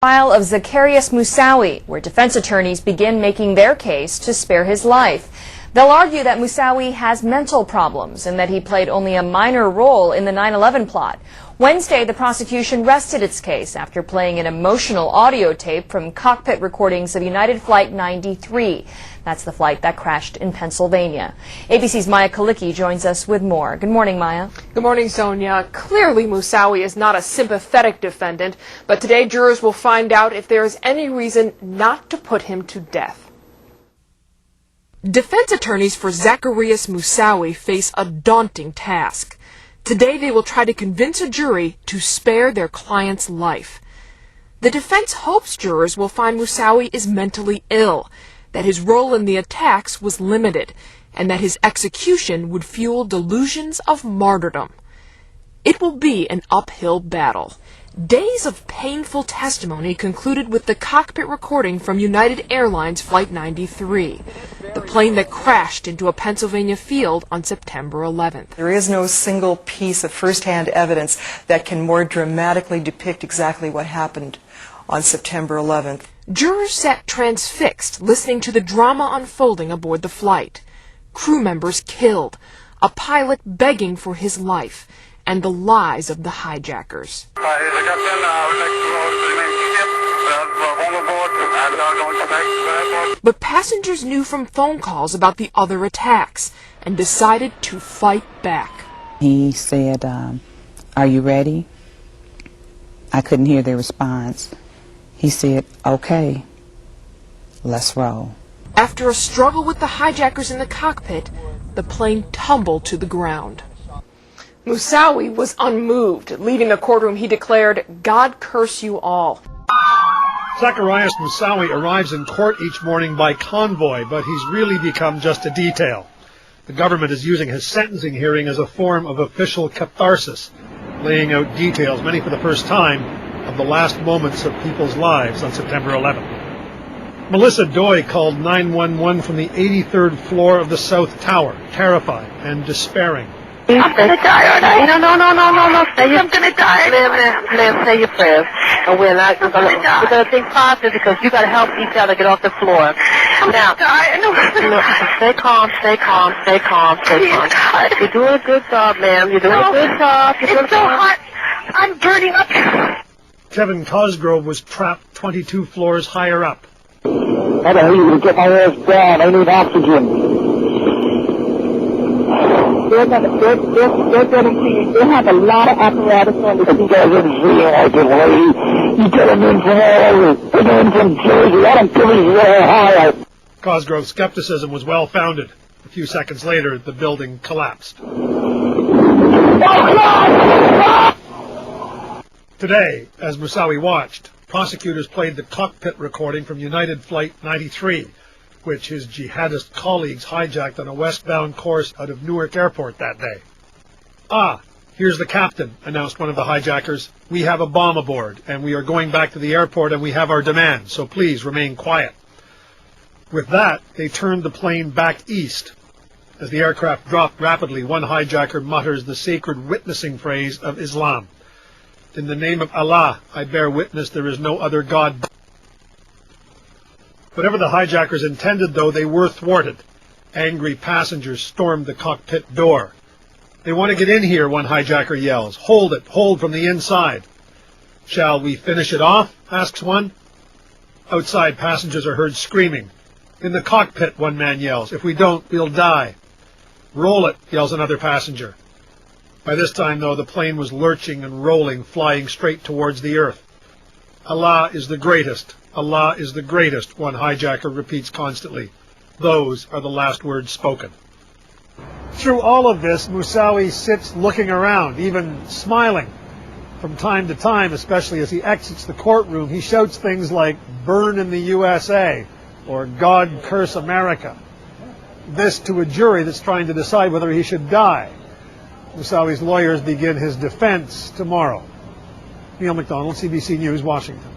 Trial of Zacarias Moussaoui, where defense attorneys begin making their case to spare his life. They'll argue that Moussaoui has mental problems and that he played only a minor role in the 9/11 plot. Wednesday, the prosecution rested its case after playing an emotional audio tape from cockpit recordings of United Flight 93. That's the flight that crashed in Pennsylvania. ABC's Maya Kalicki joins us with more. Good morning, Maya. Good morning, Sonia. Clearly, Moussaoui is not a sympathetic defendant, but today jurors will find out if there is any reason not to put him to death. Defense attorneys for Zacarias Moussaoui face a daunting task. Today they will try to convince a jury to spare their client's life. The defense hopes jurors will find Moussaoui is mentally ill, that his role in the attacks was limited, and that his execution would fuel delusions of martyrdom. It will be an uphill battle. Days of painful testimony concluded with the cockpit recording from United Airlines Flight 93, the plane that crashed into a Pennsylvania field on September 11th. There is no single piece of first-hand evidence that can more dramatically depict exactly what happened on September 11th. Jurors sat transfixed, listening to the drama unfolding aboard the flight. Crew members killed, a pilot begging for his life, and the lies of the hijackers. But passengers knew from phone calls about the other attacks and decided to fight back. He said, "Are you ready?" I couldn't hear their response. He said, "Okay, let's roll." After a struggle with the hijackers in the cockpit, the plane tumbled to the ground. Moussaoui was unmoved. Leaving the courtroom, he declared, "God curse you all." Zacarias Moussaoui arrives in court each morning by convoy, but he's really become just a detail. The government is using his sentencing hearing as a form of official catharsis, laying out details, many for the first time, of the last moments of people's lives on September 11th. Melissa Doy called 911 from the 83rd floor of the South Tower, terrified and despairing. I'm gonna die, aren't I? No. I'm gonna die. Live, say your prayers. And we're gonna think positive because you gotta help each other get off the floor. I'm gonna die. Stay calm. You're doing a good job, ma'am. You're doing a good job. It's so hot. I'm burning up. Kevin Cosgrove was trapped 22 floors higher up. I don't need to get my ass down. I need oxygen. They have a lot of apparatus on this. You guys are you get them in from all over. They're in from Jersey. I don't give a Ohio. Cosgrove's skepticism was well-founded. A few seconds later, the building collapsed. Today, as Moussaoui watched, prosecutors played the cockpit recording from United Flight 93, which his jihadist colleagues hijacked on a westbound course out of Newark Airport that day. "Ah, here's the captain," announced one of the hijackers. "We have a bomb aboard, and we are going back to the airport, and we have our demands, so please remain quiet." With that, they turned the plane back east. As the aircraft dropped rapidly, one hijacker mutters the sacred witnessing phrase of Islam. "In the name of Allah, I bear witness there is no other God." Whatever the hijackers intended, though, they were thwarted. Angry passengers stormed the cockpit door. "They want to get in here," one hijacker yells. "Hold it, hold from the inside." "Shall we finish it off?" asks one. Outside, passengers are heard screaming. "In the cockpit," one man yells. "If we don't, we'll die." "Roll it," yells another passenger. By this time, though, the plane was lurching and rolling, flying straight towards the earth. "Allah is the greatest. Allah is the greatest," one hijacker repeats constantly. Those are the last words spoken. Through all of this, Moussaoui sits looking around, even smiling. From time to time, especially as he exits the courtroom, he shouts things like, "Burn in the USA," or "God curse America." This to a jury that's trying to decide whether he should die. Moussaoui's lawyers begin his defense tomorrow. Neil McDonald, CBC News, Washington.